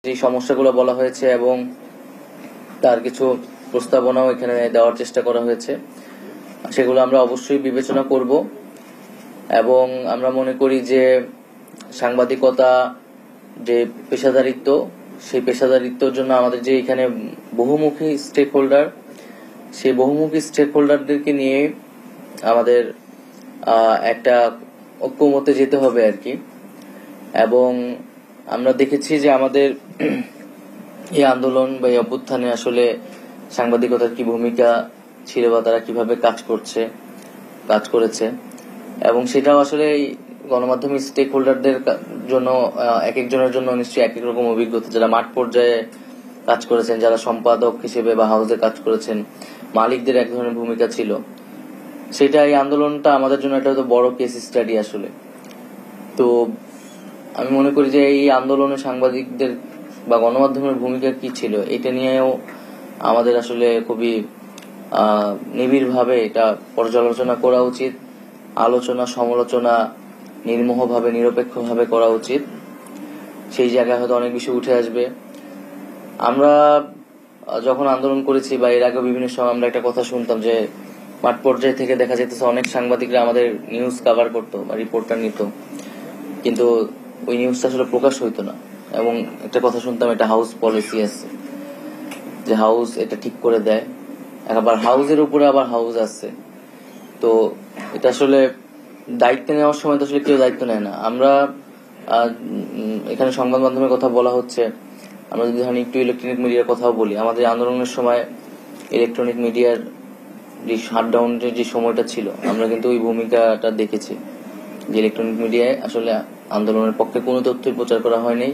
যে সমস্যাগুলো বলা হয়েছে এবং তার কিছু প্রস্তাবনাও এখানে দেওয়ার চেষ্টা করা হয়েছে, সেগুলো আমরা অবশ্যই বিবেচনা করব। এবং আমরা মনে করি যে সাংবাদিকতা যে পেশাদারিত্ব, সেই পেশাদারিত্বর জন্য আমাদের যে এখানে বহুমুখী স্টেক হোল্ডার, সেই বহুমুখী স্টেক হোল্ডারদেরকে নিয়ে আমাদের একটা ঐক্যমতে যেতে হবে আর কি। এবং আমরা দেখেছি যে আমাদের এই আন্দোলন বা এই অভ্যুত্থানে আসলে সাংবাদিকতার কি ভূমিকা ছিল বা তারা কিভাবে কাজ করেছে, এবং সেটাও আসলে গণমাধ্যমের স্টেক হোল্ডারদের জন্য এক একজনের জন্য নিশ্চয়ই এক এক রকম অভিজ্ঞতা। যারা মাঠ পর্যায়ে কাজ করেছেন, যারা সম্পাদক হিসেবে বা হাউসে কাজ করেছেন, মালিকদের এক ধরনের ভূমিকা ছিল। সেটা এই আন্দোলনটা আমাদের জন্য একটা বড় কেস স্টাডি আসলে। তো আমি মনে করি যে এই আন্দোলনে সাংবাদিকদের বা গণমাধ্যমের ভূমিকা কি ছিল, এটা নিয়েও আমাদের আসলে খুবই নিবিড়ভাবে এটা পর্যালোচনা করা উচিত। আলোচনা সমালোচনা নির্মোহভাবে নিরপেক্ষভাবে করা উচিত। সেই জায়গায় হয়তো অনেক বেশি উঠে আসবে। আমরা যখন আন্দোলন করেছি বা এর আগে বিভিন্ন সময় আমরা একটা কথা শুনতাম যে মাঠ পর্যায় থেকে দেখা যেতেছে অনেক সাংবাদিকরা আমাদের নিউজ কভার করতো বা রিপোর্টার নিত, কিন্তু ওই নিউজটা আসলে প্রকাশ হইতো না। এবং একটা কথা শুনতাম, এটা হাউস পলিসি আছে যে হাউস এটা ঠিক করে দেয়, আবার হাউসের উপরে আবার হাউস আছে। তো এটা আসলে দায়িত্ব নেওয়ার সময় তো আসলে কেউ দায়িত্ব নেয় না। আমরা এখানে সংবাদ মাধ্যমের কথা বলা হচ্ছে, আমরা যদি ধরেন একটু ইলেকট্রনিক মিডিয়ার কথাও বলি, আমাদের আন্দোলনের সময় ইলেকট্রনিক মিডিয়ার যে শাটডাউনের যে সময়টা ছিল, আমরা কিন্তু ওই ভূমিকাটা দেখেছি যে ইলেকট্রনিক মিডিয়ায় আসলে আন্দোলনের পক্ষে কোনো তথ্যই প্রচার করা হয়নি,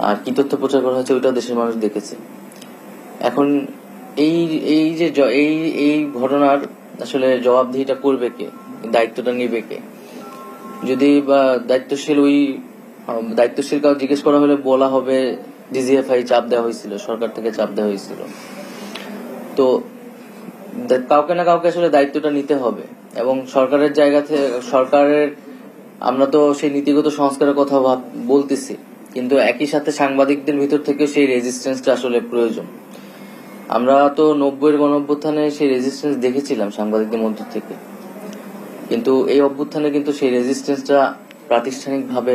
আর কি তথ্য প্রচার করা হয়েছে ওইটাও দেশের মানুষ দেখেছে। এখন এই ঘটনার আসলে জবাবদিহিটা করবে কে, দায়িত্বটা নিবে কে? যদি বা দায়িত্বশীল কাউ জিজ্ঞেস করা হলে বলা হবে ডিজিএফআই চাপ দেওয়া হয়েছিল, সরকার থেকে চাপ দেওয়া হয়েছিল। তো কাউকে না কাউকে আসলে দায়িত্বটা নিতে হবে। এবং সরকারের জায়গা থেকে আমরা তো সেই নীতিগত সংস্কারের কথা বলতেছি, কিন্তু একই সাথে সাংবাদিকদের ভিতর থেকে সেই রেজিস্ট্যান্সটা আসলে প্রয়োজন। আমরা তো 90-এর গণঅভ্যুত্থানে সেই রেজিস্ট্যান্স দেখেছিলাম সাংবাদিকদের মধ্য থেকে, কিন্তু এই অভ্যুত্থানে কিন্তু সেই রেজিস্ট্যান্সটা প্রাতিষ্ঠানিকভাবে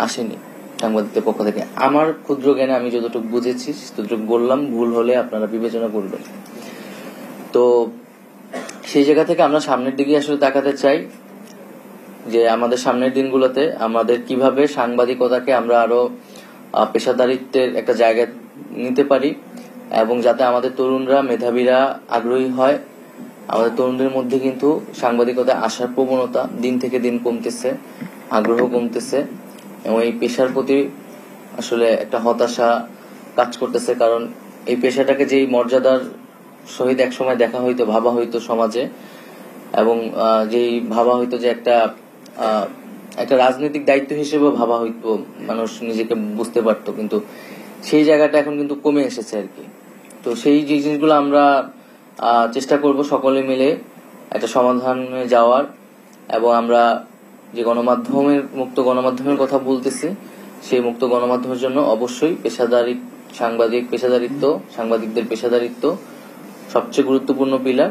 আসেনি সাংবাদিকদের পক্ষ থেকে। আমার ক্ষুদ্র জ্ঞানে আমি যতটুকু বুঝেছি ততটুকু বললাম, ভুল হলে আপনারা বিবেচনা করবেন। তো সেই জায়গা থেকে আমরা সামনের দিকে আসলে তাকাতে চাই যে আমাদের সামনের দিনগুলোতে আমাদের কিভাবে সাংবাদিকতাকে আমরা আরো পেশাদারিত্বের একটা জায়গায় নিতে পারি, এবং যাতে আমাদের তরুণরা, মেধাবীরা আগ্রহী হয়। আমাদের তরুণদের মধ্যে কিন্তু সাংবাদিকতায় আসার প্রবণতা দিন থেকে দিন কমতেছে, আগ্রহ কমতেছে, এবং এই পেশার প্রতি আসলে একটা হতাশা কাজ করতেছে। কারণ এই পেশাটাকে যেই মর্যাদার সহিত একসময় দেখা হইতো, ভাবা হইতো সমাজে, এবং যেই ভাবা হইতো যে একটা রাজনৈতিক দায়িত্ব হিসেবে ভাবা হইতো, মানুষ নিজেকে বুঝতে পারতো, কিন্তু সেই জায়গাটা এখন কিন্তু কমে এসেছে আর কি। তো সেই জিনিসগুলো আমরা চেষ্টা করব সকলে মিলে একটা সমাধানে যাওয়ার। এবং আমরা যে মুক্ত গণমাধ্যমের কথা বলতেছি, সেই মুক্ত গণমাধ্যমের জন্য অবশ্যই সাংবাদিকদের পেশাদারিত্ব সবচেয়ে গুরুত্বপূর্ণ পিলার।